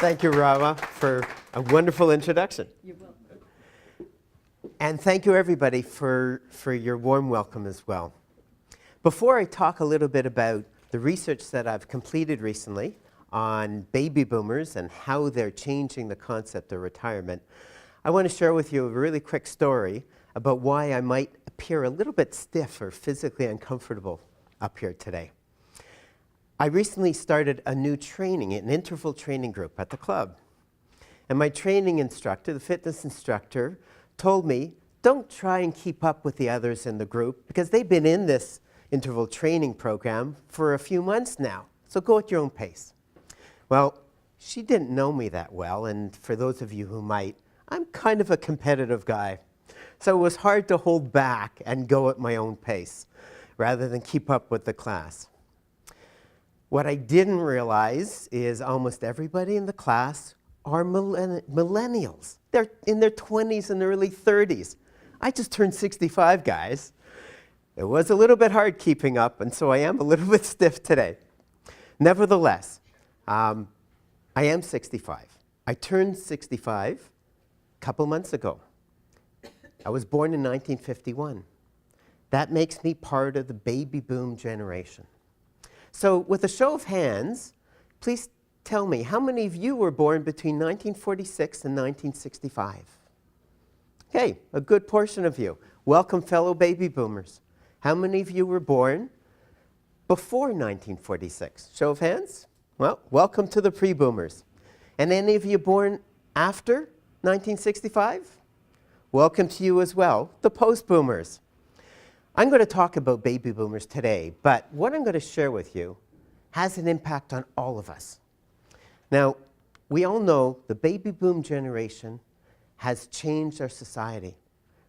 Thank you, Rama, for a wonderful introduction. You're welcome. And thank you, everybody, for your warm welcome as well. Before I talk a little bit about the research that I've completed recently on baby boomers and how they're changing the concept of retirement, I want to share with you a really quick story about why I might appear a little bit stiff or physically uncomfortable up here today. I recently started a new training, an interval training group at the club. And my training instructor, the fitness instructor, told me, don't try and keep up with the others in the group because they've been in this interval training program for a few months now. So go at your own pace. Well, she didn't know me that well, and for those of you who might, I'm kind of a competitive guy. So it was hard to hold back and go at my own pace rather than keep up with the class. What I didn't realize is almost everybody in the class are millennials. They're in their 20s and early 30s. I just turned 65, guys. It was a little bit hard keeping up, and so I am a little bit stiff today. Nevertheless, I am 65. I turned 65 a couple months ago. I was born in 1951. That makes me part of the baby boom generation. So with a show of hands, please tell me, how many of you were born between 1946 and 1965? Okay, a good portion of you. Welcome, fellow baby boomers. How many of you were born before 1946? Show of hands? Well, welcome to the pre-boomers. And any of you born after 1965? Welcome to you as well, the post-boomers. I'm going to talk about baby boomers today, but what I'm going to share with you has an impact on all of us. Now, we all know the baby boom generation has changed our society.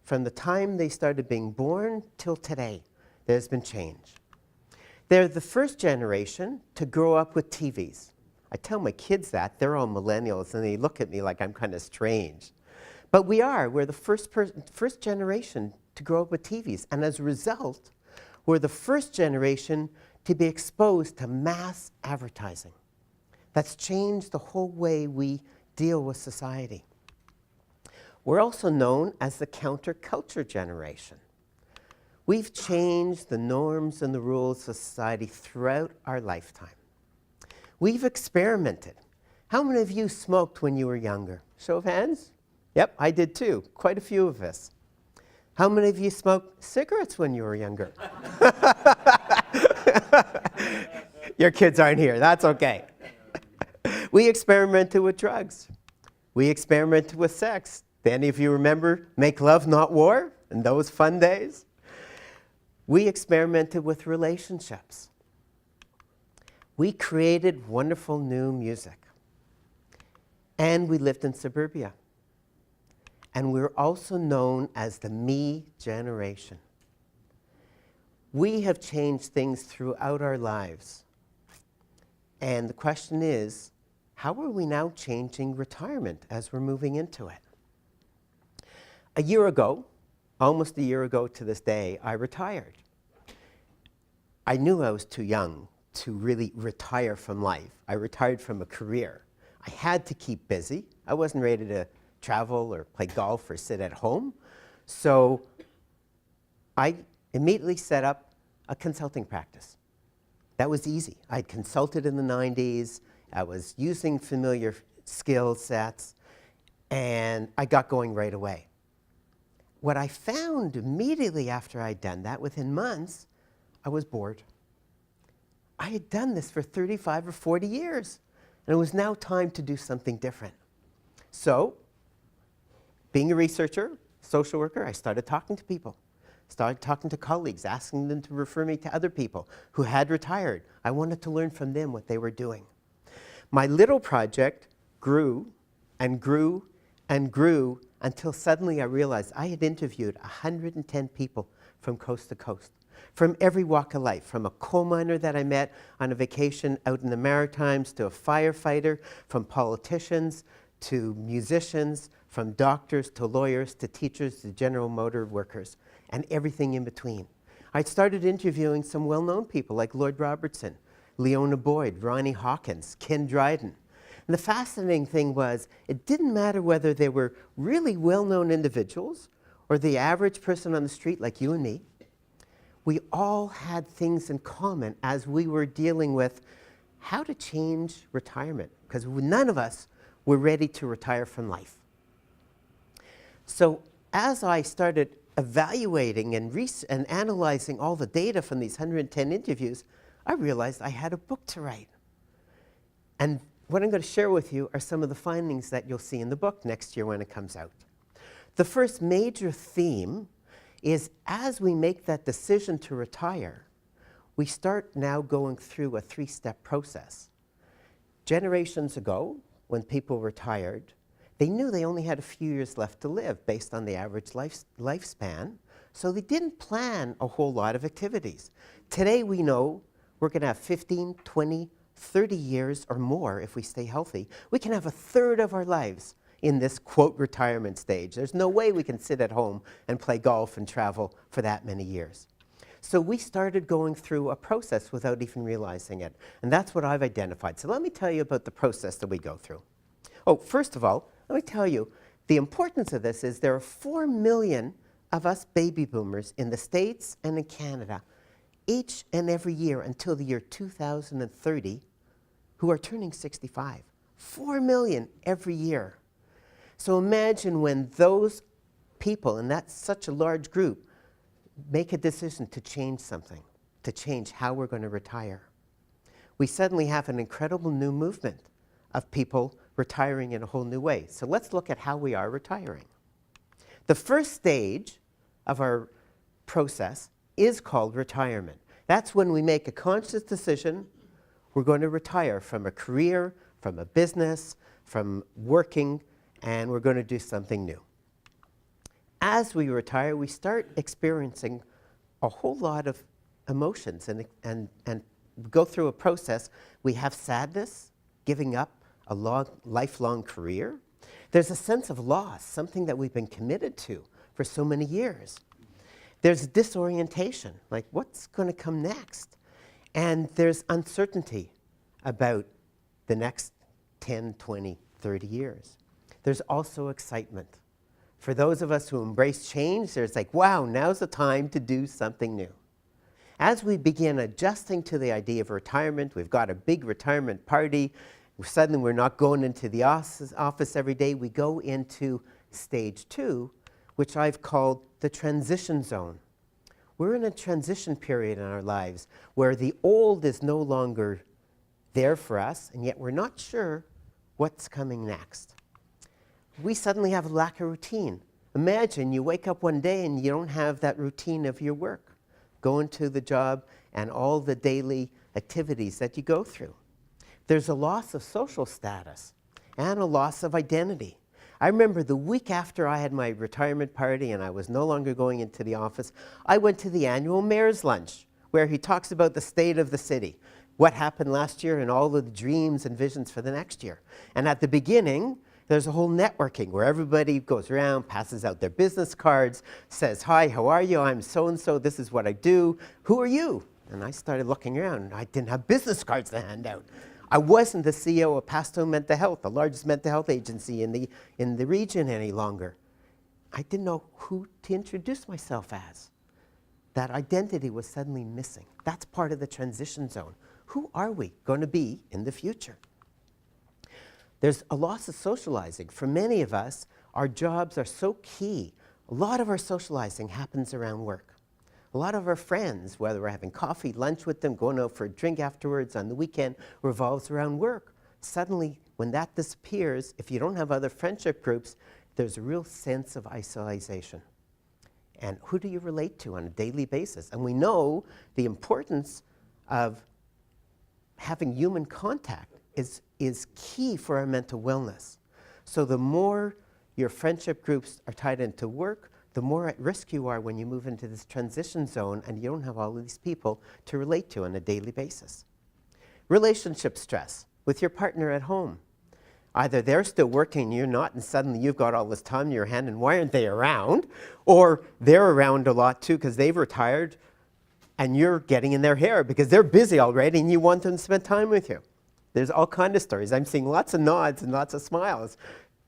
From the time they started being born till today, there's been change. They're the first generation to grow up with TVs. I tell my kids that. They're all millennials, and they look at me like I'm kind of strange. But we're the first generation to grow up with TVs. And as a result, we're the first generation to be exposed to mass advertising. That's changed the whole way we deal with society. We're also known as the counterculture generation. We've changed the norms and the rules of society throughout our lifetime. We've experimented. How many of you smoked when you were younger? Show of hands? Yep, I did too. Quite a few of us. How many of you smoked cigarettes when you were younger? Your kids aren't here. That's okay. We experimented with drugs. We experimented with sex. Do any of you remember Make Love, Not War and those fun days? We experimented with relationships. We created wonderful new music. And we lived in suburbia. And we're also known as the me generation. We have changed things throughout our lives. And the question is, how are we now changing retirement as we're moving into it? A year ago, almost a year ago to this day, I retired. I knew I was too young to really retire from life. I retired from a career. I had to keep busy. I wasn't ready to travel or play golf or sit at home. So I immediately set up a consulting practice. That was easy. I'd consulted in the 90s. I was using familiar skill sets, and I got going right away. What I found immediately after I'd done that, within months, I was bored. I had done this for 35 or 40 years, and it was now time to do something different. So, being a researcher, social worker, I started talking to people. Started talking to colleagues, asking them to refer me to other people who had retired. I wanted to learn from them what they were doing. My little project grew and grew and grew until suddenly I realized I had interviewed 110 people from coast to coast, from every walk of life, from a coal miner that I met on a vacation out in the Maritimes to a firefighter, from politicians to musicians, from doctors to lawyers to teachers to General Motor workers, and everything in between. I started interviewing some well-known people like Lloyd Robertson, Leona Boyd, Ronnie Hawkins, Ken Dryden. And the fascinating thing was, it didn't matter whether they were really well-known individuals or the average person on the street like you and me. We all had things in common as we were dealing with how to change retirement, because none of us were ready to retire from life. So as I started evaluating and analyzing all the data from these 110 interviews, I realized I had a book to write. And what I'm going to share with you are some of the findings that you'll see in the book next year when it comes out. The first major theme is, as we make that decision to retire, we start now going through a 3-step process. Generations ago, when people retired, they knew they only had a few years left to live based on the average lifespan, so they didn't plan a whole lot of activities. Today we know we're going to have 15, 20, 30 years or more if we stay healthy. We can have a third of our lives in this, quote, retirement stage. There's no way we can sit at home and play golf and travel for that many years. So we started going through a process without even realizing it. And that's what I've identified. So let me tell you about the process that we go through. Oh, first of all, let me tell you, the importance of this is there are 4 million of us baby boomers in the States and in Canada each and every year until the year 2030 who are turning 65. 4 million every year. So imagine when those people, and that's such a large group, make a decision to change something, to change how we're going to retire. We suddenly have an incredible new movement of people retiring in a whole new way. So let's look at how we are retiring. The first stage of our process is called retirement. That's when we make a conscious decision we're going to retire from a career, from a business, from working, and we're going to do something new. As we retire, we start experiencing a whole lot of emotions and go through a process. We have sadness, giving up a lifelong career. There's a sense of loss, something that we've been committed to for so many years. There's disorientation, like what's going to come next? And there's uncertainty about the next 10, 20, 30 years. There's also excitement. For those of us who embrace change, there's like, wow, now's the time to do something new. As we begin adjusting to the idea of retirement, we've got a big retirement party. Suddenly we're not going into the office every day. We go into stage 2, which I've called the transition zone. We're in a transition period in our lives where the old is no longer there for us, and yet we're not sure what's coming next. We suddenly have a lack of routine. Imagine you wake up one day and you don't have that routine of your work, going to the job and all the daily activities that you go through. There's a loss of social status and a loss of identity. I remember the week after I had my retirement party and I was no longer going into the office, I went to the annual mayor's lunch where he talks about the state of the city, what happened last year and all of the dreams and visions for the next year. And at the beginning, there's a whole networking where everybody goes around, passes out their business cards, says, hi, how are you? I'm so-and-so, this is what I do. Who are you? And I started looking around. I didn't have business cards to hand out. I wasn't the CEO of Pasto Mental Health, the largest mental health agency in the region any longer. I didn't know who to introduce myself as. That identity was suddenly missing. That's part of the transition zone. Who are we going to be in the future? There's a loss of socializing. For many of us, our jobs are so key. A lot of our socializing happens around work. A lot of our friends, whether we're having coffee, lunch with them, going out for a drink afterwards on the weekend, revolves around work. Suddenly, when that disappears, if you don't have other friendship groups, there's a real sense of isolation. And who do you relate to on a daily basis? And we know the importance of having human contact is key for our mental wellness. So the more your friendship groups are tied into work, the more at risk you are when you move into this transition zone and you don't have all of these people to relate to on a daily basis. Relationship stress with your partner at home. Either they're still working and you're not, and suddenly you've got all this time in your hand, and why aren't they around? Or they're around a lot too because they've retired and you're getting in their hair because they're busy already and you want them to spend time with you. There's all kinds of stories. I'm seeing lots of nods and lots of smiles.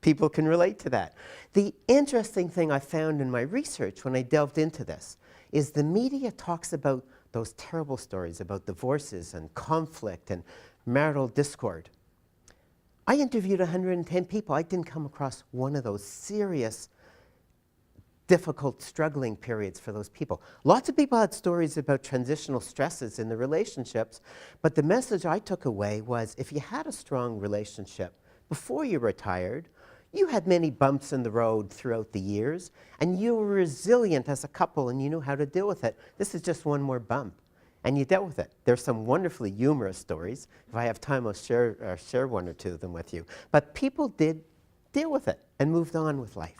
People can relate to that. The interesting thing I found in my research when I delved into this is the media talks about those terrible stories about divorces and conflict and marital discord. I interviewed 110 people. I didn't come across one of those serious, difficult, struggling periods for those people. Lots of people had stories about transitional stresses in the relationships, but the message I took away was if you had a strong relationship before you retired, you had many bumps in the road throughout the years, and you were resilient as a couple and you knew how to deal with it. This is just one more bump, and you dealt with it. There's some wonderfully humorous stories. If I have time, I'll share one or two of them with you. But people did deal with it and moved on with life.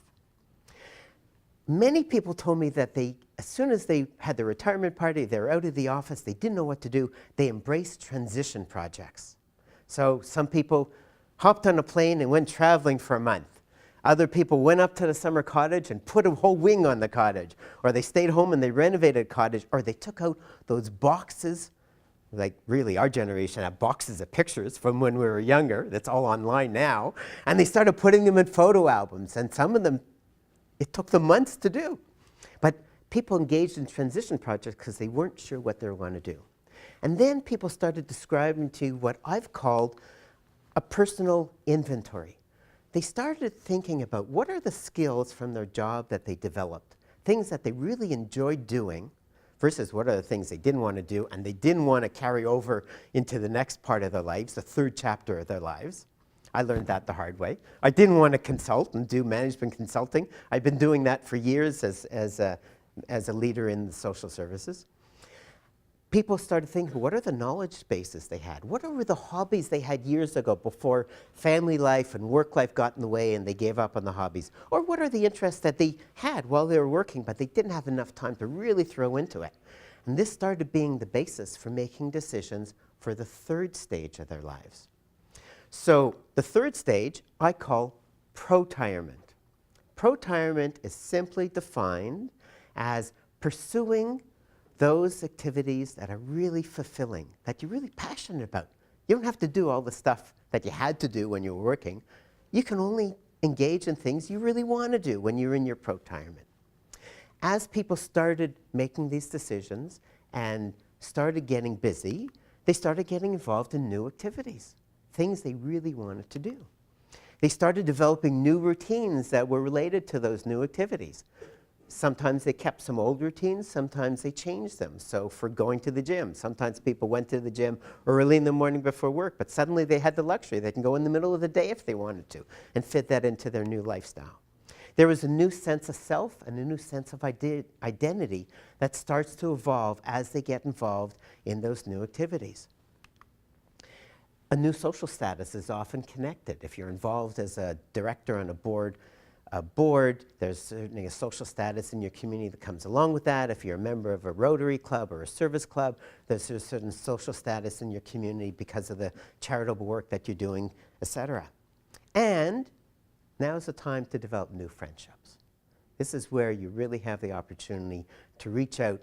Many people told me that as soon as they had the retirement party, they were out of the office, they didn't know what to do, they embraced transition projects. So some people hopped on a plane and went traveling for a month. Other people went up to the summer cottage and put a whole wing on the cottage. Or they stayed home and they renovated a cottage. Or they took out those boxes, like really our generation had boxes of pictures from when we were younger. That's all online now. And they started putting them in photo albums. And some of them, it took them months to do. But people engaged in transition projects because they weren't sure what they were going to do. And then people started describing to you what I've called a personal inventory. They started thinking about what are the skills from their job that they developed, things that they really enjoyed doing, versus what are the things they didn't want to do and they didn't want to carry over into the next part of their lives, the third chapter of their lives. I learned that the hard way. I didn't want to consult and do management consulting. I've been doing that for years as a leader in the social services. People started thinking, what are the knowledge bases they had? What were the hobbies they had years ago before family life and work life got in the way and they gave up on the hobbies? Or what are the interests that they had while they were working but they didn't have enough time to really throw into it? And this started being the basis for making decisions for the third stage of their lives. So the third stage I call protirement. Protirement is simply defined as pursuing those activities that are really fulfilling, that you're really passionate about. You don't have to do all the stuff that you had to do when you were working. You can only engage in things you really want to do when you're in your protirement. As people started making these decisions and started getting busy, they started getting involved in new activities, things they really wanted to do. They started developing new routines that were related to those new activities. Sometimes they kept some old routines, sometimes they changed them. So for going to the gym, sometimes people went to the gym early in the morning before work, but suddenly they had the luxury. They can go in the middle of the day if they wanted to and fit that into their new lifestyle. There was a new sense of self and a new sense of identity that starts to evolve as they get involved in those new activities. A new social status is often connected. If you're involved as a director on a board, there's certainly a social status in your community that comes along with that. If you're a member of a Rotary Club or a service club, there's a certain social status in your community because of the charitable work that you're doing, etc. And now is the time to develop new friendships. This is where you really have the opportunity to reach out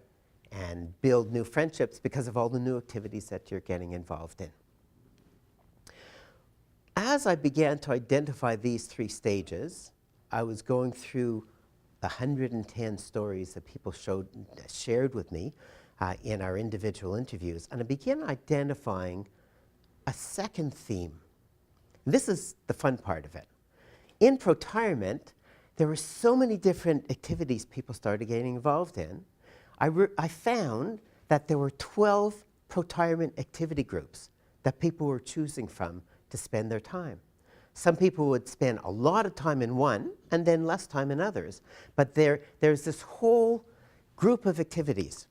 and build new friendships because of all the new activities that you're getting involved in. As I began to identify these three stages, I was going through the 110 stories that people shared with me in our individual interviews, and I began identifying a second theme. This is the fun part of it. In protirement, there were so many different activities people started getting involved in. I found that there were 12 protirement activity groups that people were choosing from to spend their time. Some people would spend a lot of time in one and then less time in others. But there's this whole group of activities.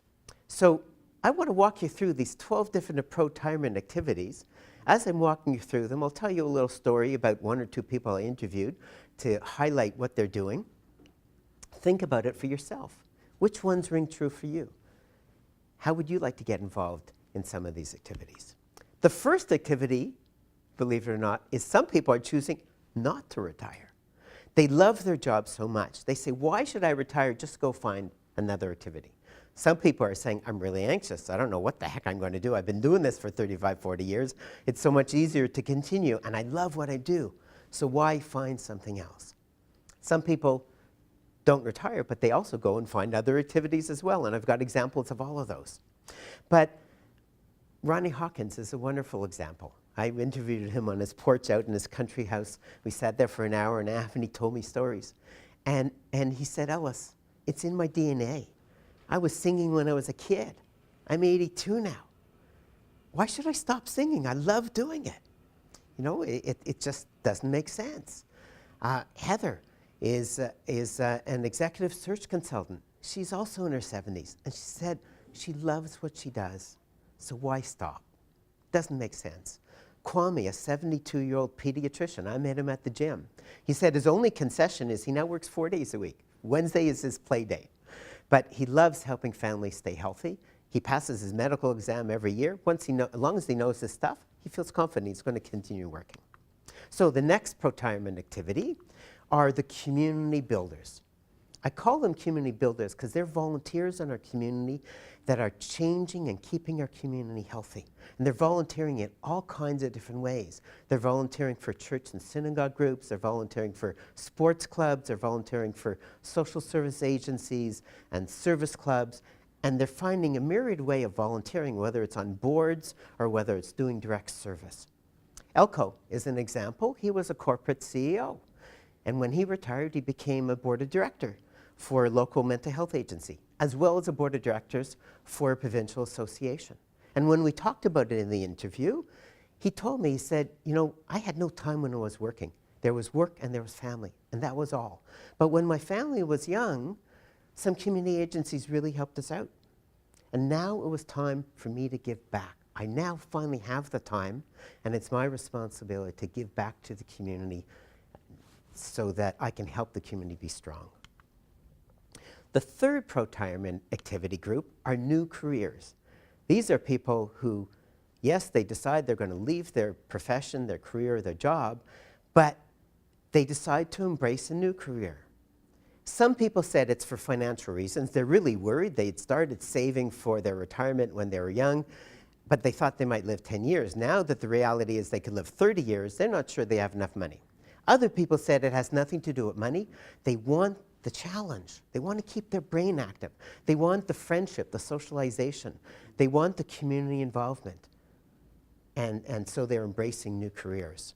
So I want to walk you through these 12 different protirement activities. As I'm walking you through them, I'll tell you a little story about one or two people I interviewed to highlight what they're doing. Think about it for yourself. Which ones ring true for you? How would you like to get involved in some of these activities? The first activity, believe it or not, is some people are choosing not to retire. They love their job so much. They say, why should I retire? Just go find another activity. Some people are saying, I'm really anxious. I don't know what the heck I'm going to do. I've been doing this for 35, 40 years. It's so much easier to continue, and I love what I do. So why find something else? Some people don't retire, but they also go and find other activities as well, and I've got examples of all of those. But Ronnie Hawkins is a wonderful example. I interviewed him on his porch out in his country house. We sat there for an hour and a half, and he told me stories. And he said, Ellis, it's in my DNA. I was singing when I was a kid. I'm 82 now. Why should I stop singing? I love doing it. You know, it just doesn't make sense. Heather is an executive search consultant. She's also in her 70s, and she said she loves what she does, so why stop? Doesn't make sense. Kwame, a 72-year-old pediatrician, I met him at the gym. He said his only concession is he now works 4 days a week. Wednesday is his play day. But he loves helping families stay healthy. He passes his medical exam every year. As long as he knows his stuff, he feels confident he's going to continue working. So the next pro-retirement activity are the community builders. I call them community builders because they're volunteers in our community that are changing and keeping our community healthy. And they're volunteering in all kinds of different ways. They're volunteering for church and synagogue groups, they're volunteering for sports clubs, they're volunteering for social service agencies and service clubs, and they're finding a myriad way of volunteering, whether it's on boards or whether it's doing direct service. Elko is an example. He was a corporate CEO. And when he retired, he became a board of director for a local mental health agency, as well as a board of directors for a provincial association. And when we talked about it in the interview, he told me, he said, you know, I had no time when I was working. There was work and there was family, and that was all. But when my family was young, some community agencies really helped us out. And now it was time for me to give back. I now finally have the time, and it's my responsibility to give back to the community so that I can help the community be strong. The third pro-retirement activity group are new careers. These are people who, yes, they decide they're going to leave their profession, their career, their job, but they decide to embrace a new career. Some people said it's for financial reasons. They're really worried. They'd started saving for their retirement when they were young, but they thought they might live 10 years. Now that the reality is they could live 30 years, they're not sure they have enough money. Other people said it has nothing to do with money. They want the challenge. They want to keep their brain active. They want the friendship, the socialization. They want the community involvement. And so they're embracing new careers.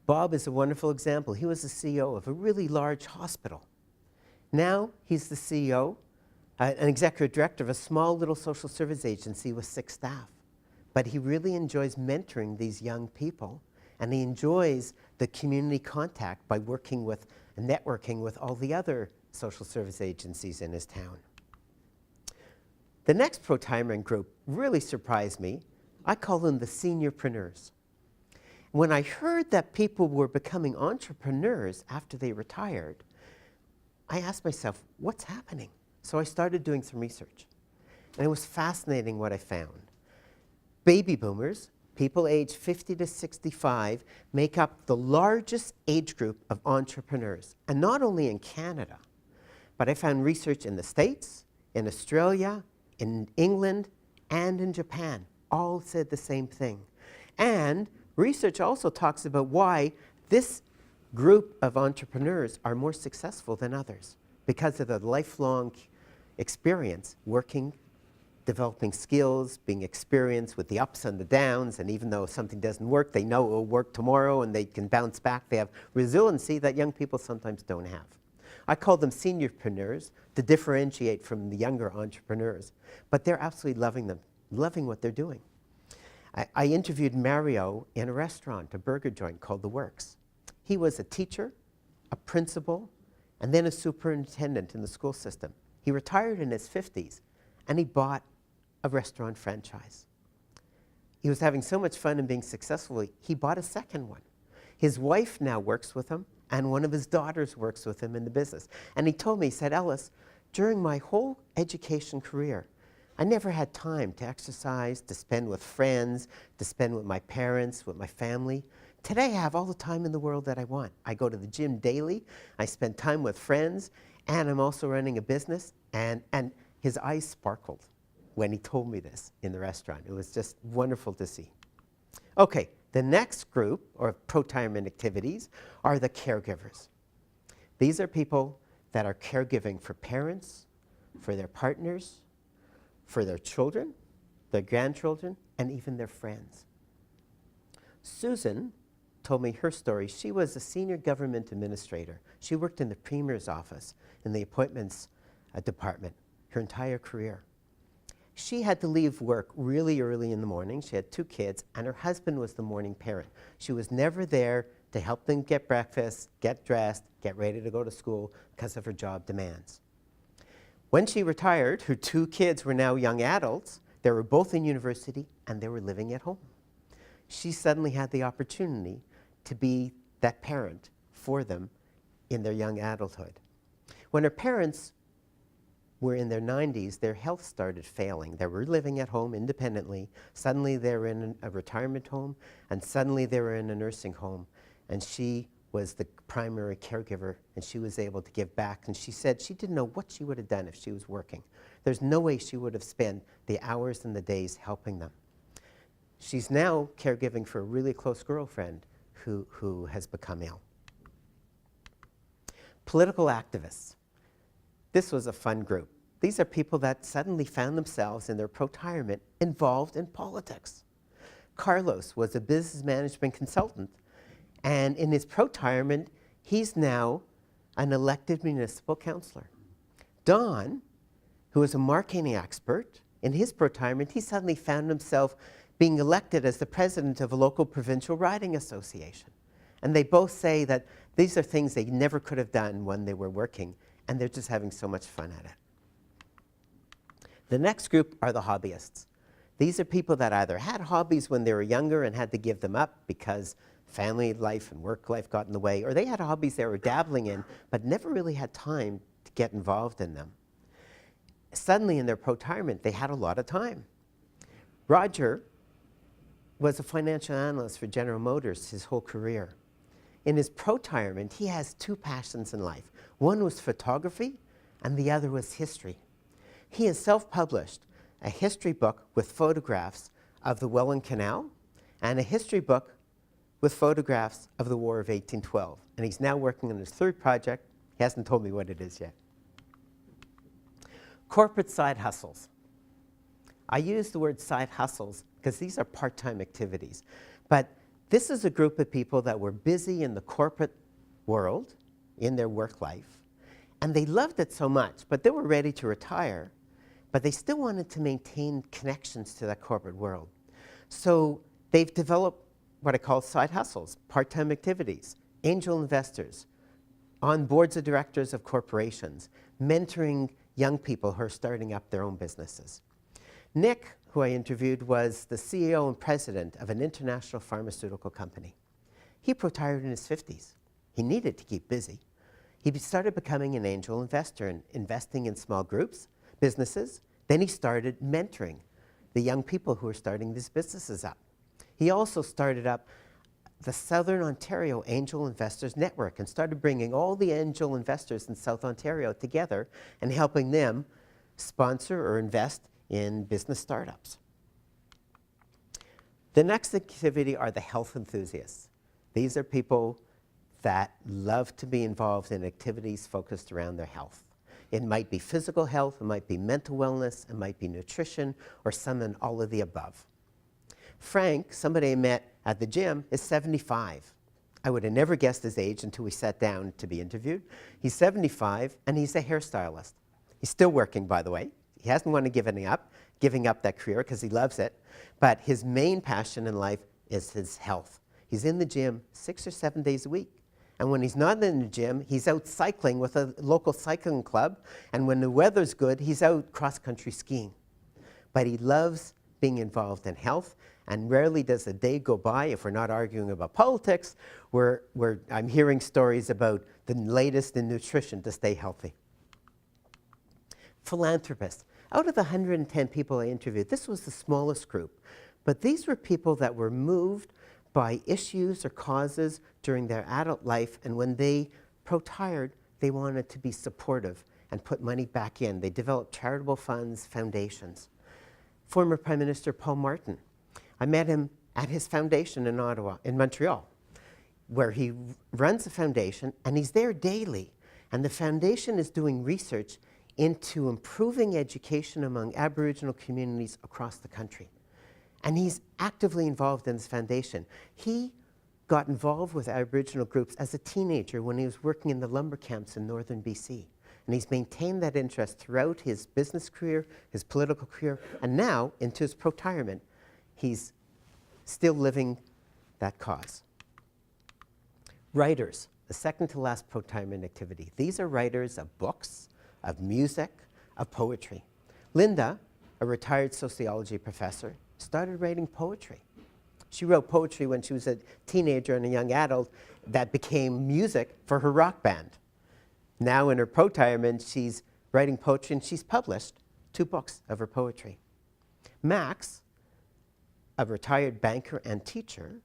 Bob is a wonderful example. He was the CEO of a really large hospital. Now he's the CEO, an executive director of a small little social service agency with 6 staff. But he really enjoys mentoring these young people, and he enjoys the community contact by working with and networking with all the other social service agencies in his town. The next pro-retirement group really surprised me. I call them the seniorpreneurs. When I heard that people were becoming entrepreneurs after they retired, I asked myself, what's happening? So I started doing some research. And it was fascinating what I found. Baby boomers, people aged 50 to 65, make up the largest age group of entrepreneurs. And not only in Canada, but I found research in the States, in Australia, in England, and in Japan. All said the same thing. And research also talks about why this group of entrepreneurs are more successful than others, because of the lifelong experience working, developing skills, being experienced with the ups and the downs, and even though something doesn't work, they know it will work tomorrow and they can bounce back. They have resiliency that young people sometimes don't have. I call them seniorpreneurs to differentiate from the younger entrepreneurs, but they're absolutely loving what they're doing. I interviewed Mario in a restaurant, a burger joint called The Works. He was a teacher, a principal, and then a superintendent in the school system. He retired in his 50s, and he bought a restaurant franchise. He was having so much fun and being successful, he bought a second one. His wife now works with him, and one of his daughters works with him in the business. And he told me, he said, Ellis, during my whole education career, I never had time to exercise, to spend with friends, to spend with my parents, with my family. Today I have all the time in the world that I want. I go to the gym daily, I spend time with friends, and I'm also running a business, and his eyes sparkled when he told me this in the restaurant. It was just wonderful to see. Okay, the next group of pro-retirement activities are the caregivers. These are people that are caregiving for parents, for their partners, for their children, their grandchildren, and even their friends. Susan told me her story. She was a senior government administrator. She worked in the Premier's office in the appointments department her entire career. She had to leave work really early in the morning. She had 2 kids, and her husband was the morning parent. She was never there to help them get breakfast, get dressed, get ready to go to school because of her job demands. When she retired, her 2 kids were now young adults. They were both in university, and they were living at home. She suddenly had the opportunity to be that parent for them in their young adulthood. When her parents were in their 90s, their health started failing. They were living at home independently. Suddenly they were in a retirement home, and suddenly they were in a nursing home. And she was the primary caregiver, and she was able to give back. And she said she didn't know what she would have done if she was working. There's no way she would have spent the hours and the days helping them. She's now caregiving for a really close girlfriend who has become ill. Political activists. This was a fun group. These are people that suddenly found themselves in their pro-retirement involved in politics. Carlos was a business management consultant, and in his pro-retirement, he's now an elected municipal councillor. Don, who was a marketing expert, in his pro-retirement, he suddenly found himself being elected as the president of a local provincial riding association. And they both say that these are things they never could have done when they were working, and they're just having so much fun at it. The next group are the hobbyists. These are people that either had hobbies when they were younger and had to give them up because family life and work life got in the way, or they had hobbies they were dabbling in but never really had time to get involved in them. Suddenly in their pro-retirement, they had a lot of time. Roger was a financial analyst for General Motors his whole career. In his pro-retirement, he has 2 passions in life. One was photography, and the other was history. He has self-published a history book with photographs of the Welland Canal and a history book with photographs of the War of 1812. And he's now working on his 3rd project. He hasn't told me what it is yet. Corporate side hustles. I use the word side hustles because these are part-time activities. But this is a group of people that were busy in the corporate world, in their work life, and they loved it so much, but they were ready to retire, but they still wanted to maintain connections to that corporate world. So they've developed what I call side hustles, part-time activities, angel investors, on boards of directors of corporations, mentoring young people who are starting up their own businesses. Nick, who I interviewed, was the CEO and president of an international pharmaceutical company. He retired in his 50s. He needed to keep busy. He started becoming an angel investor and investing in small groups, businesses. Then he started mentoring the young people who were starting these businesses up. He also started up the Southern Ontario Angel Investors Network and started bringing all the angel investors in South Ontario together and helping them sponsor or invest in business startups. The next activity are the health enthusiasts. These are people that love to be involved in activities focused around their health. It might be physical health, it might be mental wellness, it might be nutrition, or some and all of the above. Frank, somebody I met at the gym, is 75. I would have never guessed his age until we sat down to be interviewed. He's 75, and he's a hairstylist. He's still working, by the way. He hasn't wanted giving up that career because he loves it. But his main passion in life is his health. He's in the gym 6 or 7 days a week. And when he's not in the gym, he's out cycling with a local cycling club. And when the weather's good, he's out cross-country skiing. But he loves being involved in health. And rarely does a day go by, if we're not arguing about politics, where I'm hearing stories about the latest in nutrition to stay healthy. Philanthropists. Out of the 110 people I interviewed, this was the smallest group. But these were people that were moved by issues or causes during their adult life, and when they retired, they wanted to be supportive and put money back in. They develop charitable funds, foundations. Former Prime Minister Paul Martin, I met him at his foundation in Montreal, where he runs a foundation, and he's there daily. And the foundation is doing research into improving education among Aboriginal communities across the country. And he's actively involved in this foundation. He got involved with Aboriginal groups as a teenager when he was working in the lumber camps in northern BC. And he's maintained that interest throughout his business career, his political career, and now into his protirement, he's still living that cause. Writers, the second to last protirement activity. These are writers of books, of music, of poetry. Linda, a retired sociology professor, started writing poetry. She wrote poetry when she was a teenager and a young adult that became music for her rock band. Now in her protirement, she's writing poetry, and she's published 2 books of her poetry. Max, a retired banker and teacher,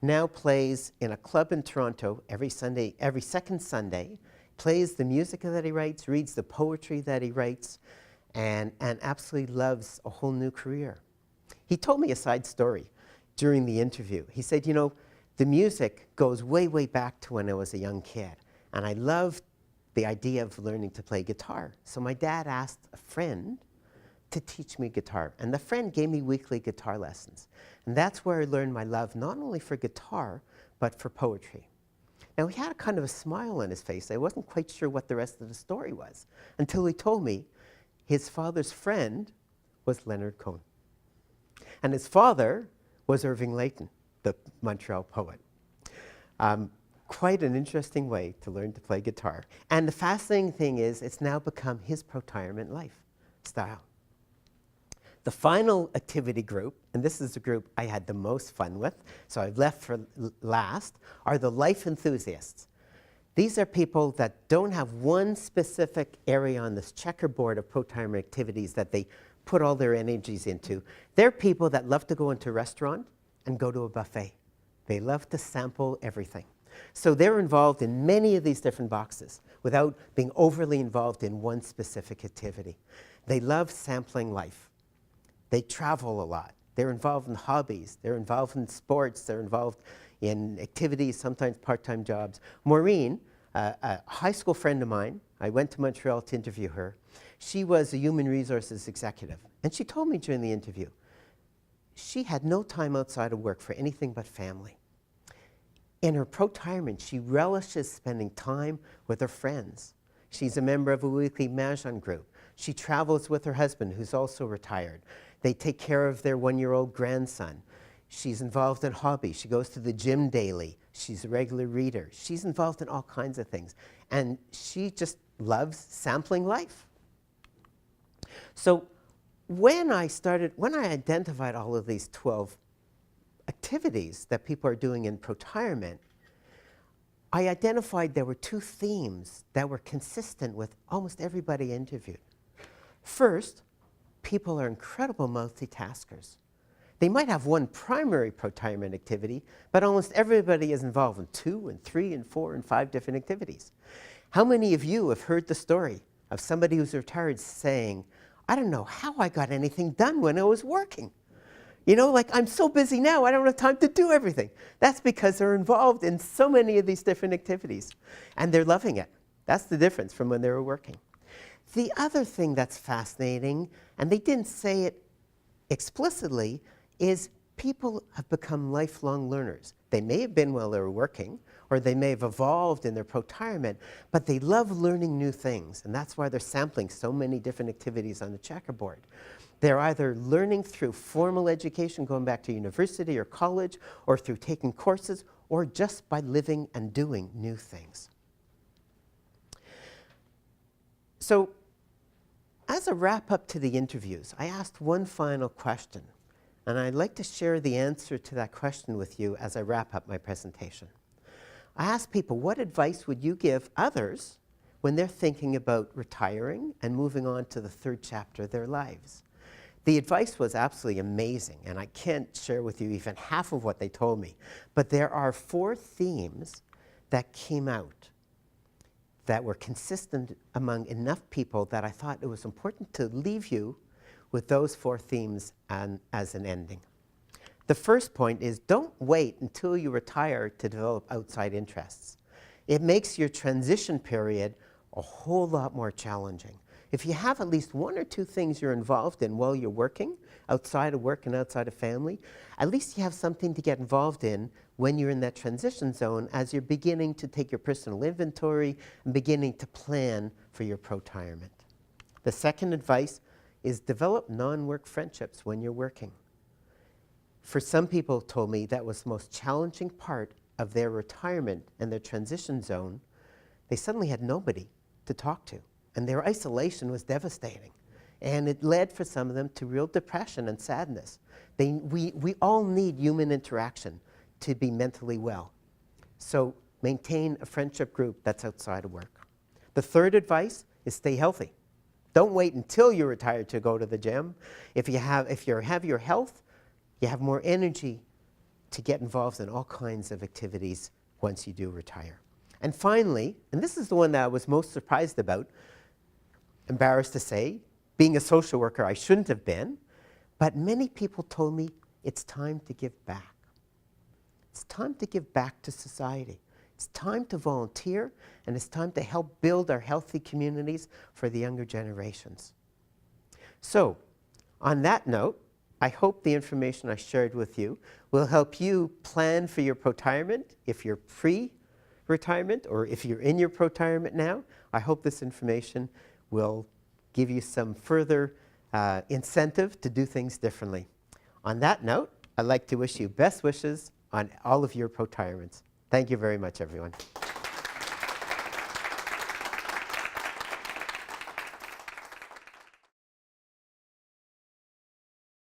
now plays in a club in Toronto every second Sunday, plays the music that he writes, reads the poetry that he writes, and absolutely loves a whole new career. He told me a side story during the interview. He said, you know, the music goes way, way back to when I was a young kid, and I loved the idea of learning to play guitar. So my dad asked a friend to teach me guitar, and the friend gave me weekly guitar lessons. And that's where I learned my love not only for guitar, but for poetry. Now, he had a kind of a smile on his face. I wasn't quite sure what the rest of the story was until he told me his father's friend was Leonard Cohen. And his father was Irving Layton, the Montreal poet. Quite an interesting way to learn to play guitar. And the fascinating thing is, it's now become his protirement lifestyle. The final activity group, and this is the group I had the most fun with, so I've left for last, are the life enthusiasts. These are people that don't have one specific area on this checkerboard of protirement activities that they put all their energies into. They're people that love to go into a restaurant and go to a buffet. They love to sample everything. So they're involved in many of these different boxes without being overly involved in one specific activity. They love sampling life. They travel a lot. They're involved in hobbies. They're involved in sports. They're involved in activities, sometimes part-time jobs. Maureen, a high school friend of mine, I went to Montreal to interview her. She was a human resources executive. And she told me during the interview, she had no time outside of work for anything but family. In her protirement, she relishes spending time with her friends. She's a member of a weekly Mahjong group. She travels with her husband, who's also retired. They take care of their 1-year-old grandson. She's involved in hobbies. She goes to the gym daily. She's a regular reader. She's involved in all kinds of things. And she just loves sampling life. So when I identified all of these 12 activities that people are doing in protirement, I identified there were 2 themes that were consistent with almost everybody interviewed. First, people are incredible multitaskers. They might have one primary protirement activity, but almost everybody is involved in 2 and 3 and 4 and 5 different activities. How many of you have heard the story of somebody who's retired saying, I don't know how I got anything done when I was working? You know, like, I'm so busy now, I don't have time to do everything. That's because they're involved in so many of these different activities, and they're loving it. That's the difference from when they were working. The other thing that's fascinating, and they didn't say it explicitly, is people have become lifelong learners. They may have been while they were working, or they may have evolved in their protirement, but they love learning new things, and that's why they're sampling so many different activities on the checkerboard. They're either learning through formal education, going back to university or college, or through taking courses, or just by living and doing new things. So, as a wrap-up to the interviews, I asked one final question, and I'd like to share the answer to that question with you as I wrap up my presentation. I asked people, what advice would you give others when they're thinking about retiring and moving on to the 3rd chapter of their lives? The advice was absolutely amazing, and I can't share with you even half of what they told me. But there are 4 themes that came out that were consistent among enough people that I thought it was important to leave you with those 4 themes as an ending. The first point is don't wait until you retire to develop outside interests. It makes your transition period a whole lot more challenging. If you have at least 1 or 2 things you're involved in while you're working, outside of work and outside of family, at least you have something to get involved in when you're in that transition zone as you're beginning to take your personal inventory and beginning to plan for your protirement. The second advice is develop non-work friendships when you're working. For some people told me that was the most challenging part of their retirement and their transition zone. They suddenly had nobody to talk to, and their isolation was devastating. And it led for some of them to real depression and sadness. We all need human interaction to be mentally well. So maintain a friendship group that's outside of work. The third advice is stay healthy. Don't wait until you're retired to go to the gym. If you have your health, you have more energy to get involved in all kinds of activities once you do retire. And finally, and this is the one that I was most surprised about, embarrassed to say, being a social worker, I shouldn't have been, but many people told me it's time to give back. It's time to give back to society. It's time to volunteer, and it's time to help build our healthy communities for the younger generations. So, on that note, I hope the information I shared with you will help you plan for your protirement if you're pre-retirement or if you're in your protirement now. I hope this information will give you some further incentive to do things differently. On that note, I'd like to wish you best wishes on all of your protirements. Thank you very much, everyone.